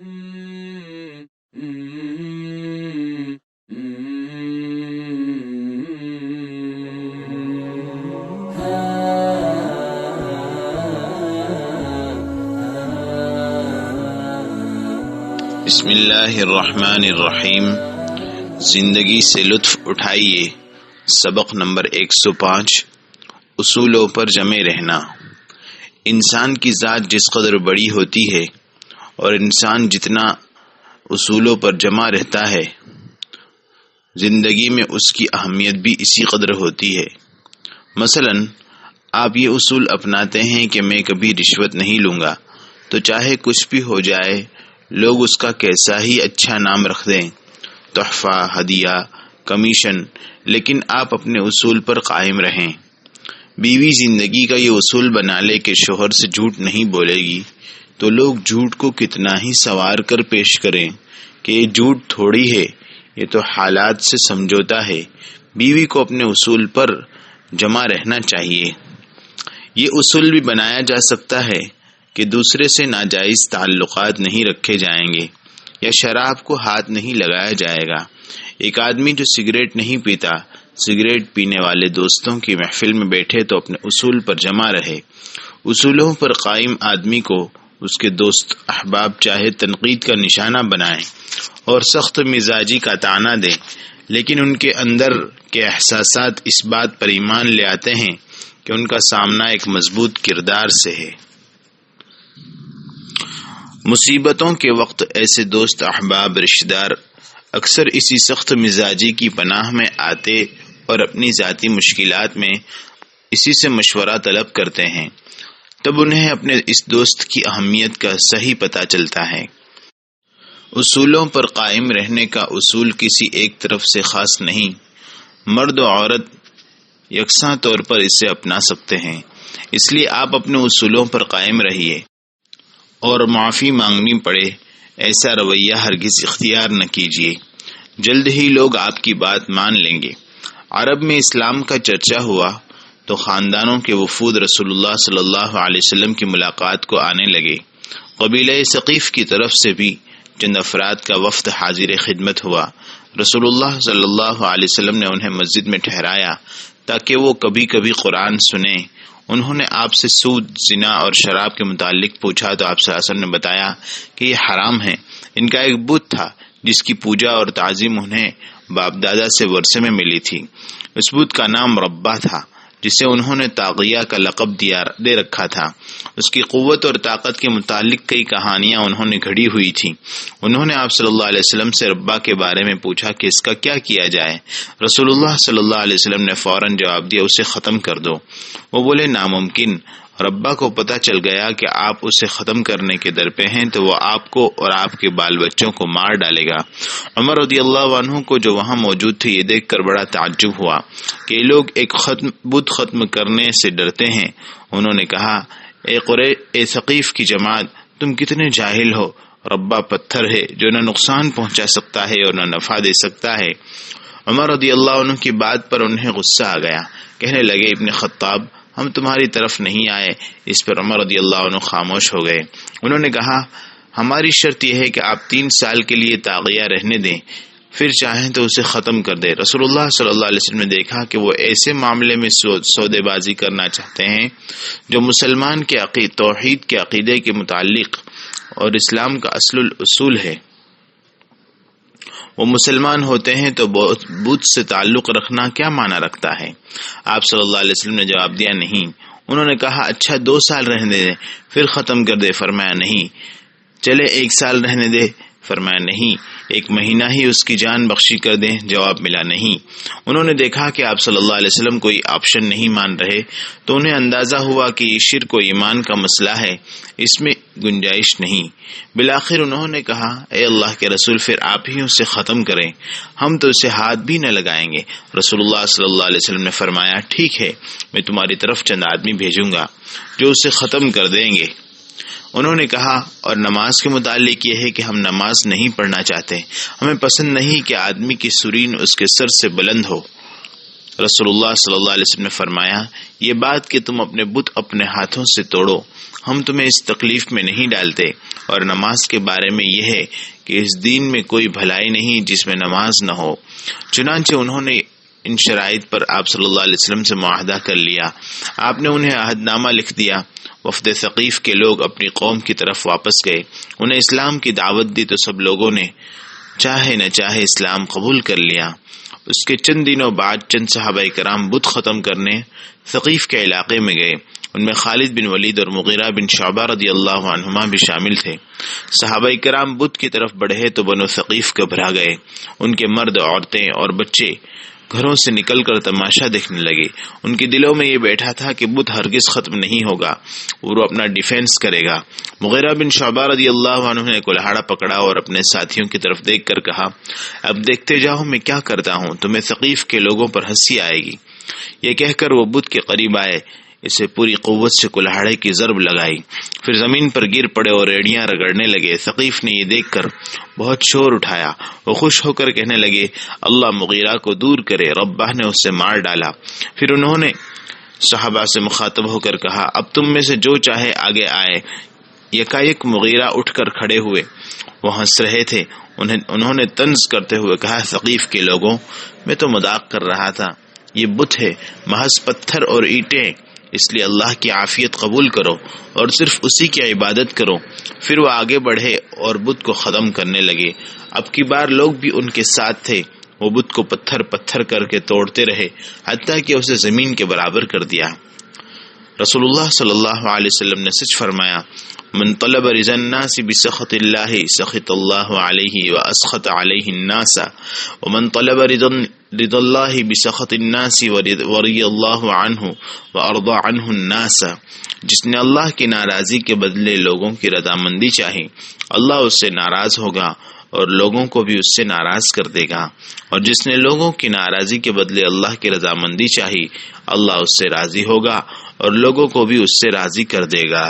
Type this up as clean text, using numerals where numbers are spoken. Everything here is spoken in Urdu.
بسم اللہ الرحمن الرحیم۔ زندگی سے لطف اٹھائیے۔ سبق نمبر 105، اصولوں پر جمے رہنا۔ انسان کی ذات جس قدر بڑی ہوتی ہے اور انسان جتنا اصولوں پر جمع رہتا ہے، زندگی میں اس کی اہمیت بھی اسی قدر ہوتی ہے۔ مثلا آپ یہ اصول اپناتے ہیں کہ میں کبھی رشوت نہیں لوں گا، تو چاہے کچھ بھی ہو جائے لوگ اس کا کیسا ہی اچھا نام رکھ دیں، تحفہ، ہدیہ، کمیشن، لیکن آپ اپنے اصول پر قائم رہیں۔ بیوی زندگی کا یہ اصول بنا لے کہ شوہر سے جھوٹ نہیں بولے گی، تو لوگ جھوٹ کو کتنا ہی سنوار کر پیش کریں کہ یہ جھوٹ تھوڑی ہے، یہ تو حالات سے سمجھوتا ہے۔ بیوی کو اپنے اصول پر جمع رہنا چاہیے۔ یہ اصول بھی بنایا جا سکتا ہے کہ دوسرے سے ناجائز تعلقات نہیں رکھے جائیں گے، یا شراب کو ہاتھ نہیں لگایا جائے گا۔ ایک آدمی جو سگریٹ نہیں پیتا، سگریٹ پینے والے دوستوں کی محفل میں بیٹھے تو اپنے اصول پر جمع رہے۔ اصولوں پر قائم آدمی کو اس کے دوست احباب چاہے تنقید کا نشانہ بنائیں اور سخت مزاجی کا طعنہ دیں، لیکن ان کے اندر کے احساسات اس بات پر ایمان لے آتے ہیں کہ ان کا سامنا ایک مضبوط کردار سے ہے۔ مصیبتوں کے وقت ایسے دوست احباب رشتہ دار اکثر اسی سخت مزاجی کی پناہ میں آتے اور اپنی ذاتی مشکلات میں اسی سے مشورہ طلب کرتے ہیں۔ تب انہیں اپنے اس دوست کی اہمیت کا صحیح پتہ چلتا ہے۔ اصولوں پر قائم رہنے کا اصول کسی ایک طرف سے خاص نہیں، مرد و عورت یکساں طور پر اسے اپنا سکتے ہیں۔ اس لیے آپ اپنے اصولوں پر قائم رہیے، اور معافی مانگنی پڑے ایسا رویہ ہرگز اختیار نہ کیجیے۔ جلد ہی لوگ آپ کی بات مان لیں گے۔ عرب میں اسلام کا چرچا ہوا تو خاندانوں کے وفود رسول اللہ صلی اللہ علیہ وسلم کی ملاقات کو آنے لگے۔ قبیلہ ثقیف کی طرف سے بھی چند افراد کا وفد حاضر خدمت ہوا۔ رسول اللہ صلی اللہ علیہ وسلم نے انہیں مسجد میں ٹھہرایا تاکہ وہ کبھی کبھی قرآن سنیں۔ انہوں نے آپ سے سود، زنا اور شراب کے متعلق پوچھا تو آپ صلی اللہ علیہ وسلم نے بتایا کہ یہ حرام ہے۔ ان کا ایک بت تھا جس کی پوجا اور تعظیم انہیں باپ دادا سے ورثے میں ملی تھی۔ اس بت کا نام ربا تھا، جسے انہوں نے طاغیہ کا لقب دے رکھا تھا۔ اس کی قوت اور طاقت کے متعلق کئی کہانیاں انہوں نے گھڑی ہوئی تھیں۔ انہوں نے آپ صلی اللہ علیہ وسلم سے ربا کے بارے میں پوچھا کہ اس کا کیا کیا جائے۔ رسول اللہ صلی اللہ علیہ وسلم نے فوراً جواب دیا، اسے ختم کر دو۔ وہ بولے ناممکن۔ ربا کو پتہ چل گیا کہ آپ اسے ختم کرنے کے در پہ ہیں تو وہ آپ کو اور آپ کے بال بچوں کو مار ڈالے گا۔ عمر رضی اللہ عنہ کو جو وہاں موجود تھے یہ دیکھ کر بڑا تعجب ہوا کہ یہ لوگ ایک بت ختم کرنے سے ڈرتے ہیں۔ انہوں نے کہا، اے ثقیف کی جماعت، تم کتنے جاہل ہو۔ ربا پتھر ہے جو نہ نقصان پہنچا سکتا ہے اور نہ نفع دے سکتا ہے۔ عمر رضی اللہ عنہ کی بات پر انہیں غصہ آ گیا۔ کہنے لگے، ابن خطاب، ہم تمہاری طرف نہیں آئے۔ اس پر عمر رضی اللہ عنہ خاموش ہو گئے۔ انہوں نے کہا، ہماری شرط یہ ہے کہ آپ 3 سال کے لیے طاغیہ رہنے دیں، پھر چاہیں تو اسے ختم کر دیں۔ رسول اللہ صلی اللہ علیہ وسلم نے دیکھا کہ وہ ایسے معاملے میں سودے بازی کرنا چاہتے ہیں جو مسلمان کے توحید کے عقیدے کے متعلق اور اسلام کا اصل الاصول ہے۔ وہ مسلمان ہوتے ہیں تو بت سے تعلق رکھنا کیا معنی رکھتا ہے؟ آپ صلی اللہ علیہ وسلم نے جواب دیا، نہیں۔ انہوں نے کہا، اچھا 2 سال رہنے دیں پھر ختم کر دے۔ فرمایا، نہیں۔ چلے 1 سال رہنے دے۔ فرمایا، نہیں۔ 1 مہینہ ہی اس کی جان بخشی کر دیں۔ جواب ملا، نہیں۔ انہوں نے دیکھا کہ آپ صلی اللہ علیہ وسلم کوئی آپشن نہیں مان رہے تو انہیں اندازہ ہوا کہ یہ شرک و ایمان کا مسئلہ ہے، اس میں گنجائش نہیں۔ بالآخر انہوں نے کہا، اے اللہ کے رسول، پھر آپ ہی اسے ختم کریں، ہم تو اسے ہاتھ بھی نہ لگائیں گے۔ رسول اللہ صلی اللہ علیہ وسلم نے فرمایا، ٹھیک ہے، میں تمہاری طرف چند آدمی بھیجوں گا جو اسے ختم کر دیں گے۔ انہوں نے کہا، اور نماز کے متعلق یہ ہے کہ ہم نماز نہیں پڑھنا چاہتے، ہمیں پسند نہیں کہ آدمی کی سرین اس کے سر سے بلند ہو۔ رسول اللہ صلی اللہ علیہ وسلم نے فرمایا، یہ بات کہ تم اپنے بت اپنے ہاتھوں سے توڑو، ہم تمہیں اس تکلیف میں نہیں ڈالتے، اور نماز کے بارے میں یہ ہے کہ اس دین میں کوئی بھلائی نہیں جس میں نماز نہ ہو۔ چنانچہ انہوں نے ان شرائط پر آپ صلی اللہ علیہ وسلم سے معاہدہ کر لیا۔ آپ نے انہیں عہد نامہ لکھ دیا۔ وفد ثقیف کے لوگ اپنی قوم کی طرف واپس گئے، انہیں اسلام کی دعوت دی تو سب لوگوں نے چاہے نہ چاہے اسلام قبول کر لیا۔ اس کے چند دنوں بعد چند صحابہ کرام بت ختم کرنے ثقیف کے علاقے میں گئے، ان میں خالد بن ولید اور مغیرہ بن شعبہ رضی اللہ عنہما بھی شامل تھے۔ صحابہ کرام بت کی طرف بڑھے تو بنو ثقیف گھبرا گئے، ان کے مرد، عورتیں اور بچے گھروں سے نکل کر تماشا دیکھنے لگے۔ ان کے دلوں میں یہ بیٹھا تھا کہ بت ہرگز ختم نہیں ہوگا اور وہ اپنا ڈیفینس کرے گا۔ مغیرہ بن شعبہ رضی اللہ عنہ نے کلہاڑا پکڑا اور اپنے ساتھیوں کی طرف دیکھ کر کہا، اب دیکھتے جاؤ میں کیا کرتا ہوں، تمہیں ثقیف کے لوگوں پر ہنسی آئے گی۔ یہ کہہ کر وہ بت کے قریب آئے، اسے پوری قوت سے کلہاڑے کی ضرب لگائی، پھر زمین پر گر پڑے اور ایڑیاں رگڑنے لگے۔ ثقیف نے یہ دیکھ کر بہت شور اٹھایا، وہ خوش ہو کر کہنے لگے، اللہ مغیرہ کو دور کرے، ربہ نے اسے مار ڈالا۔ پھر انہوں نے صحابہ سے مخاطب ہو کر کہا، اب تم میں سے جو چاہے آگے آئے۔ یکایک مغیرہ اٹھ کر کھڑے ہوئے، وہ ہنس رہے تھے۔ انہوں نے طنز کرتے ہوئے کہا، ثقیف کے لوگوں، میں تو مذاق کر رہا تھا، یہ بت ہے، محض پتھر اور اینٹیں، اس لیے اللہ کی عافیت قبول کرو اور صرف اسی کی عبادت کرو۔ پھر وہ آگے بڑھے اور بت کو ختم کرنے لگے۔ اب کی بار لوگ بھی ان کے ساتھ تھے، وہ بت کو پتھر پتھر کر کے توڑتے رہے حتیٰ کہ اسے زمین کے برابر کر دیا۔ رسول اللہ صلی اللہ علیہ وسلم نے سچ فرمایا، من طلب رضا الناس بسخط اللہ سخط اللہ علیہ واسخط علیہ الناس، ومن طلب رضا اللہ بسخط الناس ورضی اللہ عنہ وارضى عنہ الناس، جس نے اللہ کی ناراضی کے بدلے لوگوں کی رضامندی چاہی، اللہ اس سے ناراض ہوگا اور لوگوں کو بھی اس سے ناراض کر دے گا، اور جس نے لوگوں کی ناراضی کے بدلے اللہ کی رضامندی چاہی، اللہ اس سے راضی ہوگا اور لوگوں کو بھی اس سے راضی کر دے گا۔